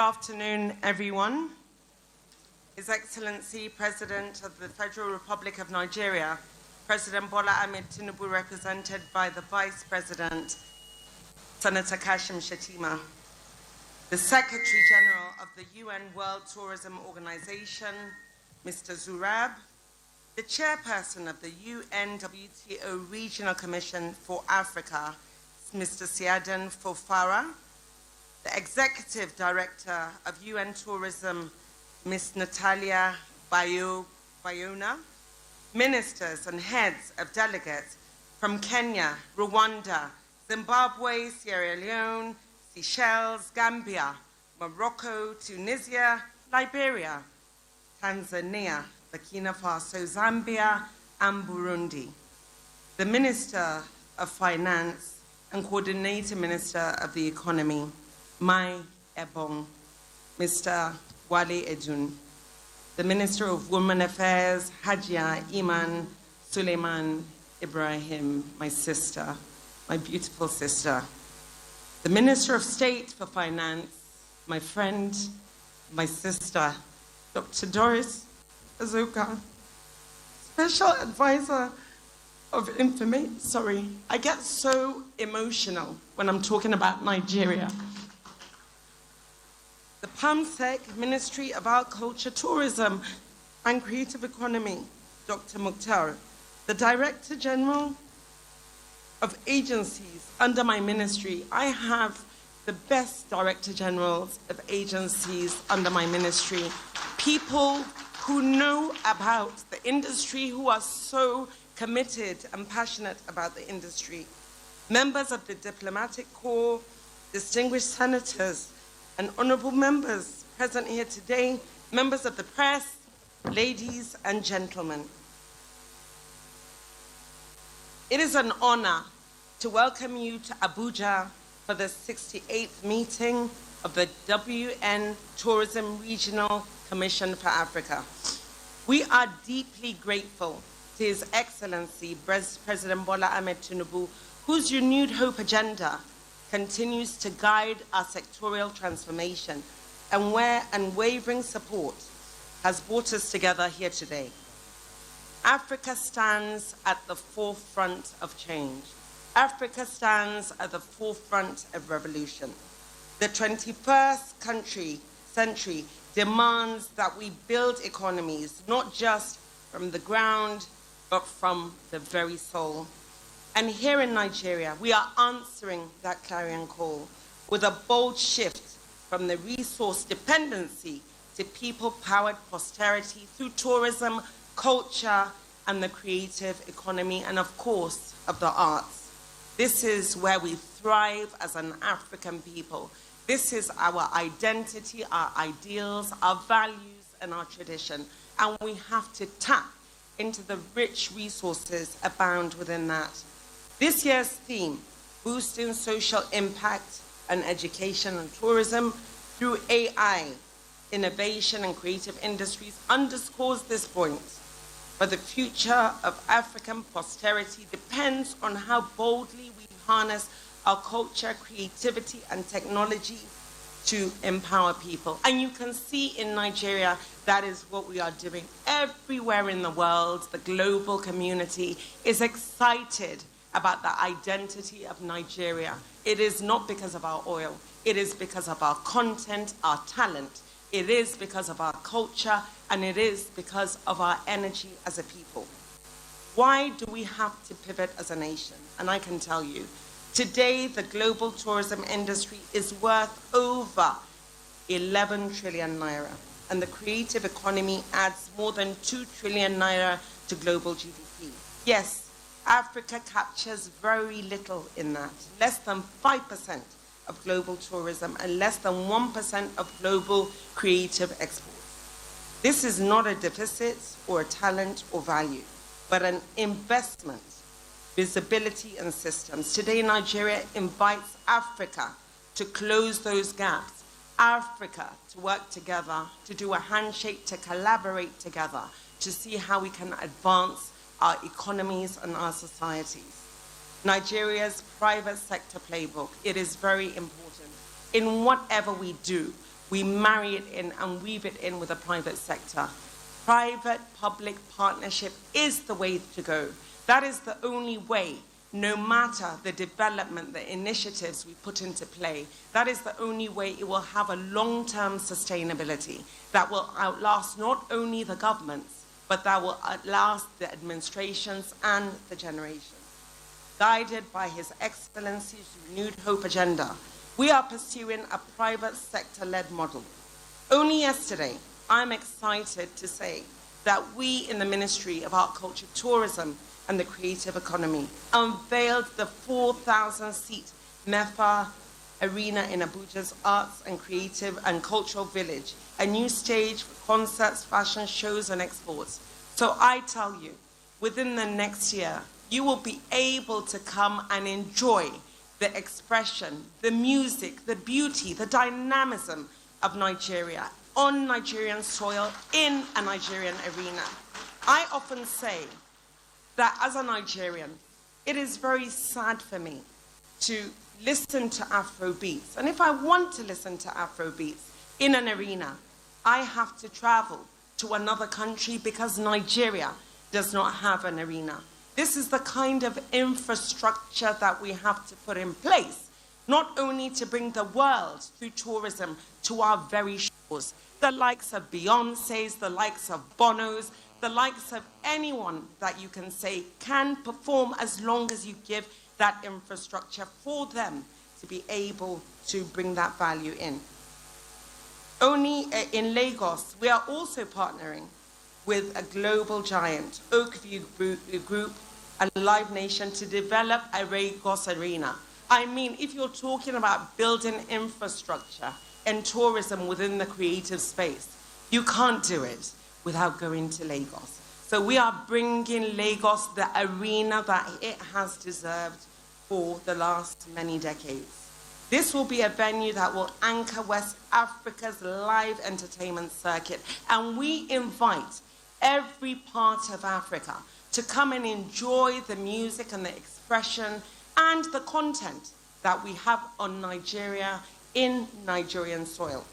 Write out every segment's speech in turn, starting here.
Good afternoon, everyone. His Excellency, President of the Federal Republic of Nigeria, President Bola Ahmed Tinubu, represented by the Vice President, Senator Kashim Shettima, the Secretary General of the UN World Tourism Organization, Mr. Zurab, the Chairperson of the UNWTO Regional Commission for Africa, Mr. Siaden Fofara, the Executive Director of UN Tourism, Ms. Natalia Bayona, ministers and heads of delegates from Kenya, Rwanda, Zimbabwe, Sierra Leone, Seychelles, Gambia, Morocco, Tunisia, Liberia, Tanzania, Burkina Faso, Zambia, and Burundi. The Minister of Finance and Coordinating Minister of the Economy, Mai Ebong, Mr. Wale Edun, the Minister of Women Affairs, Hajia Iman Suleiman Ibrahim, my sister, my beautiful sister, the Minister of State for Finance, my friend, my sister, Dr. Doris Azuka, Special Advisor of Information. Sorry, I get so emotional when I'm talking about Nigeria. The PAMSEC, Ministry of Agriculture, Tourism and Creative Economy, Dr. Mukhtar, the Director General of agencies under my ministry. I have the best Director Generals of agencies under my ministry, people who know about the industry, who are so committed and passionate about the industry, members of the Diplomatic Corps, distinguished senators, and honorable members present here today, members of the press, ladies and gentlemen. It is an honor to welcome you to Abuja for the 68th meeting of the WN Tourism Regional Commission for Africa. We are deeply grateful to His Excellency President Bola Ahmed Tinubu, whose renewed hope agenda continues to guide our sectorial transformation and where unwavering support has brought us together here today. Africa stands at the forefront of change. Africa stands at the forefront of revolution. The 21st century demands that we build economies, not just from the ground, but from the very soul. And here in Nigeria, we are answering that clarion call with a bold shift from the resource dependency to people-powered prosperity through tourism, culture, and the creative economy, and of course, of the arts. This is where we thrive as an African people. This is our identity, our ideals, our values, and our tradition. And we have to tap into the rich resources abound within that. This year's theme, boosting social impact and education and tourism through AI, innovation and creative industries, underscores this point. But the future of African posterity depends on how boldly we harness our culture, creativity, and technology to empower people. And you can see in Nigeria, that is what we are doing. Everywhere in the world, the global community is excited about the identity of Nigeria. It is not because of our oil. It is because of our content, our talent. It is because of our culture, and it is because of our energy as a people. Why do we have to pivot as a nation? And I can tell you, today the global tourism industry is worth over 11 trillion naira, and the creative economy adds more than 2 trillion naira to global GDP. Yes, Africa captures very little in that, less than 5% of global tourism and less than 1% of global creative exports. This is not a deficit or a talent or value, but an investment, visibility and systems. Today, Nigeria invites Africa to close those gaps, Africa to work together, to do a handshake, to collaborate together, to see how we can advance our economies and our societies. Nigeria's private sector playbook, it is very important. In whatever we do, we marry it in and weave it in with the private sector. Private-public partnership is the way to go. That is the only way, no matter the development, the initiatives we put into play, that is the only way it will have a long-term sustainability that will outlast not only the governments, but that will outlast the administrations and the generations. Guided by His Excellency's Renewed Hope agenda, we are pursuing a private sector-led model. Only yesterday, I'm excited to say that we in the Ministry of Art, Culture, Tourism and the Creative Economy unveiled the 4,000-seat MEFA Arena in Abuja's Arts and Creative and Cultural Village, a new stage for concerts, fashion shows and exports. So I tell you, within the next year, you will be able to come and enjoy the expression, the music, the beauty, the dynamism of Nigeria on Nigerian soil in a Nigerian arena. I often say that as a Nigerian, it is very sad for me to listen to Afrobeats. And if I want to listen to Afrobeats in an arena, I have to travel to another country because Nigeria does not have an arena. This is the kind of infrastructure that we have to put in place, not only to bring the world through tourism to our very shores, the likes of Beyoncé's, the likes of Bono's, the likes of anyone that you can say can perform as long as you give that infrastructure for them to be able to bring that value in. Only in Lagos, we are also partnering with a global giant, Oakview Group and Live Nation, to develop a Lagos arena. I mean, if you're talking about building infrastructure and tourism within the creative space, you can't do it without going to Lagos. So we are bringing Lagos the arena that it has deserved for the last many decades. This will be a venue that will anchor West Africa's live entertainment circuit, and we invite every part of Africa to come and enjoy the music and the expression and the content that we have on Nigeria in Nigerian soil.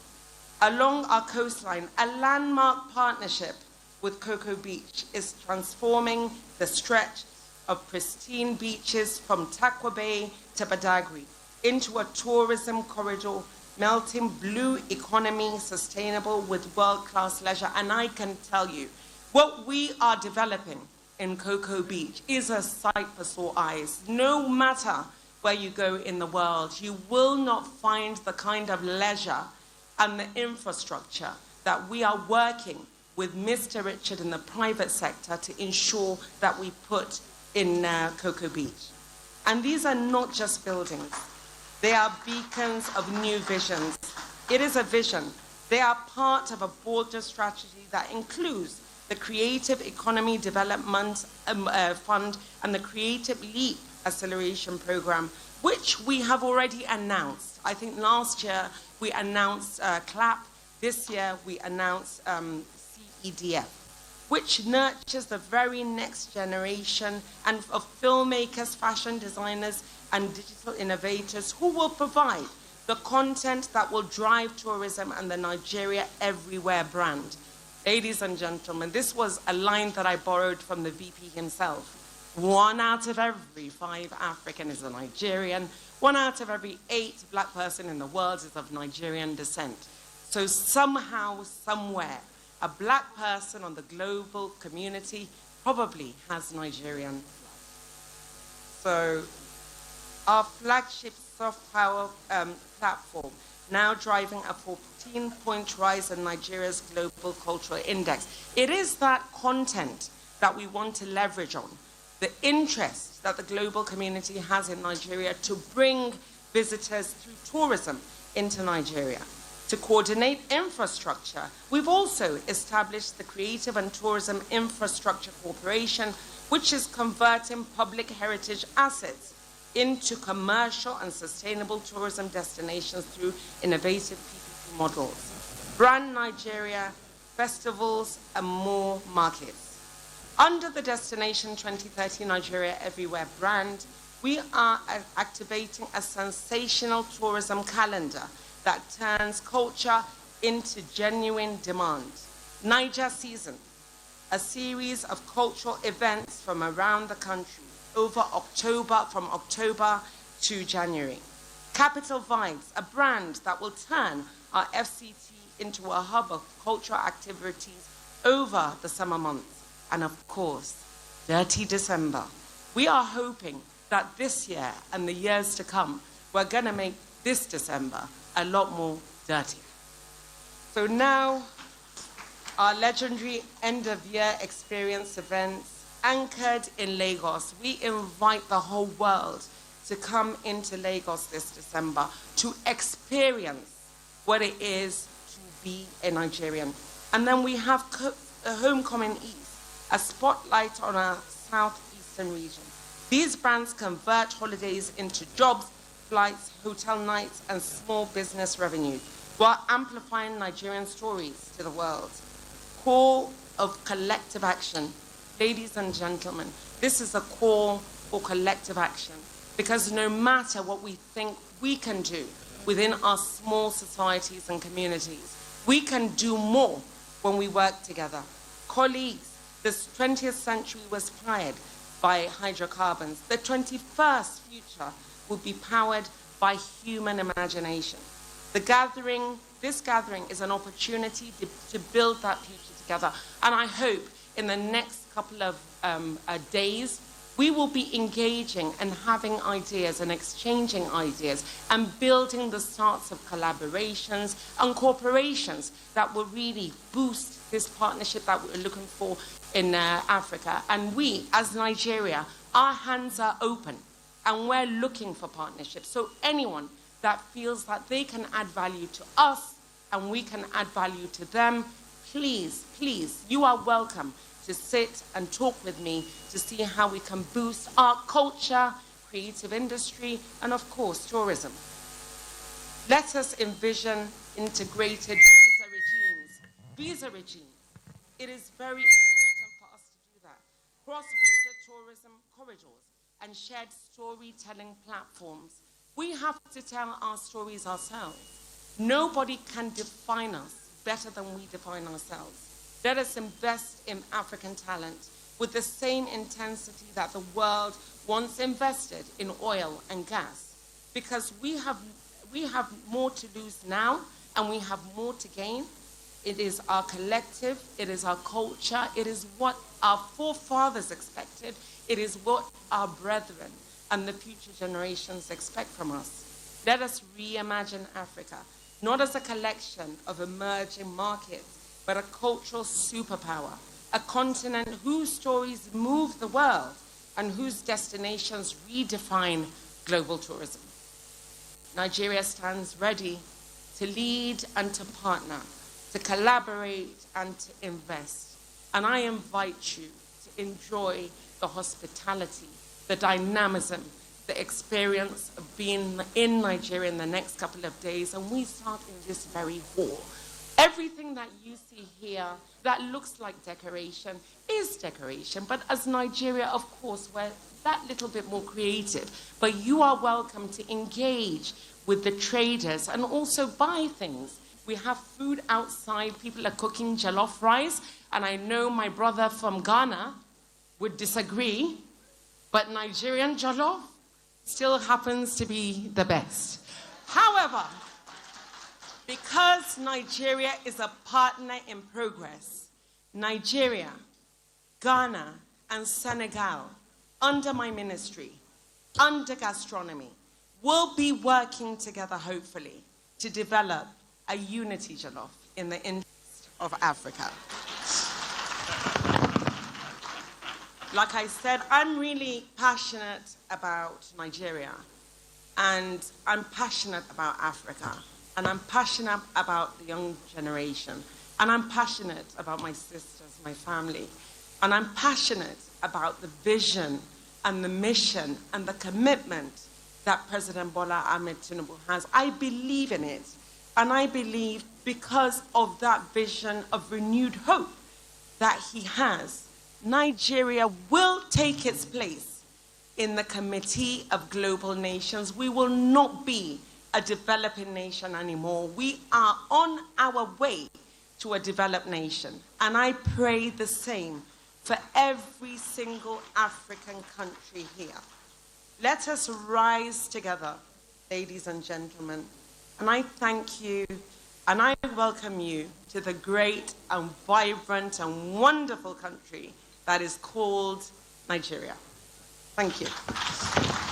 Along our coastline, a landmark partnership with Cocoa Beach is transforming the stretch of pristine beaches from Takwa Bay to Badagry into a tourism corridor, melting blue economy sustainable with world-class leisure. And I can tell you, what we are developing in Cocoa Beach is a sight for sore eyes. No matter where you go in the world, you will not find the kind of leisure and the infrastructure that we are working with Mr. Richard in the private sector to ensure that we put in Cocoa Beach. And these are not just buildings. They are beacons of new visions. It is a vision. They are part of a broader strategy that includes the Creative Economy Development Fund and the Creative Leap Acceleration Program, which we have already announced. I think last year we announced CLAP. This year we announced CEDF, which nurtures the very next generation and of filmmakers, fashion designers, and digital innovators who will provide the content that will drive tourism and the Nigeria Everywhere brand. Ladies and gentlemen, this was a line that I borrowed from the VP himself. 1 out of every 5 African is a Nigerian. 1 out of every 8 black person in the world is of Nigerian descent. So somehow, somewhere, a black person on the global community probably has Nigerian blood. So our flagship soft power platform, now driving a 14-point rise in Nigeria's global cultural index. It is that content that we want to leverage on, the interest that the global community has in Nigeria to bring visitors through tourism into Nigeria. To coordinate infrastructure, we've also established the Creative and Tourism Infrastructure Corporation, which is converting public heritage assets into commercial and sustainable tourism destinations through innovative PPP models. Brand Nigeria, festivals, and more markets. Under the Destination 2030 Nigeria Everywhere brand, we are activating a sensational tourism calendar that turns culture into genuine demand. Niger Season, a series of cultural events from around the country from October to January. Capital Vibes, a brand that will turn our FCT into a hub of cultural activities over the summer months. And of course, Dirty December. We are hoping that this year and the years to come, we're gonna make this December a lot more dirty. So now, our legendary end-of-year experience events anchored in Lagos. We invite the whole world to come into Lagos this December to experience what it is to be a Nigerian. And then we have Homecoming East, a spotlight on our southeastern region. These brands convert holidays into jobs, flights, hotel nights, and small business revenue, while amplifying Nigerian stories to the world. Call of collective action. Ladies and gentlemen, this is a call for collective action, because no matter what we think we can do within our small societies and communities, we can do more when we work together. Colleagues, this 20th century was powered by hydrocarbons. The 21st future will be powered by human imagination. This gathering is an opportunity to build that future together. And I hope in the next couple of days, we will be engaging and having ideas and exchanging ideas and building the starts of collaborations and corporations that will really boost this partnership that we're looking for in Africa. And we, as Nigeria, our hands are open and we're looking for partnerships. So anyone that feels that they can add value to us and we can add value to them, please, please, you are welcome to sit and talk with me to see how we can boost our culture, creative industry, and of course, tourism. Let us envision integrated visa regimes. It is very important for us to do that. Cross-border tourism corridors and shared storytelling platforms. We have to tell our stories ourselves. Nobody can define us better than we define ourselves. Let us invest in African talent with the same intensity that the world once invested in oil and gas, because we have more to lose now and we have more to gain. It is our collective, it is our culture, it is what our forefathers expected, it is what our brethren and the future generations expect from us. Let us reimagine Africa, not as a collection of emerging markets, but a cultural superpower, a continent whose stories move the world and whose destinations redefine global tourism. Nigeria stands ready to lead and to partner, to collaborate and to invest. And I invite you to enjoy the hospitality, the dynamism, the experience of being in Nigeria in the next couple of days. And we start in this very hall. Everything that you see here that looks like decoration is decoration. But as Nigeria, of course, we're that little bit more creative. But you are welcome to engage with the traders and also buy things. We have food outside. People are cooking jollof rice. And I know my brother from Ghana would disagree, but Nigerian jollof still happens to be the best. However, because Nigeria is a partner in progress, Nigeria, Ghana, and Senegal, under my ministry, under gastronomy, will be working together, hopefully, to develop a unity jollof in the interest of Africa. Like I said, I'm really passionate about Nigeria, and I'm passionate about Africa, and I'm passionate about the young generation, and I'm passionate about my sisters, my family, and I'm passionate about the vision and the mission and the commitment that President Bola Ahmed Tinubu has. I believe in it, and I believe because of that vision of renewed hope that he has, Nigeria will take its place in the Committee of Global Nations. We will not be a a developing nation anymore. We are on our way to a developed nation. And I pray the same for every single African country here. Let us rise together, ladies and gentlemen. And I thank you and I welcome you to the great and vibrant and wonderful country that is called Nigeria. Thank you.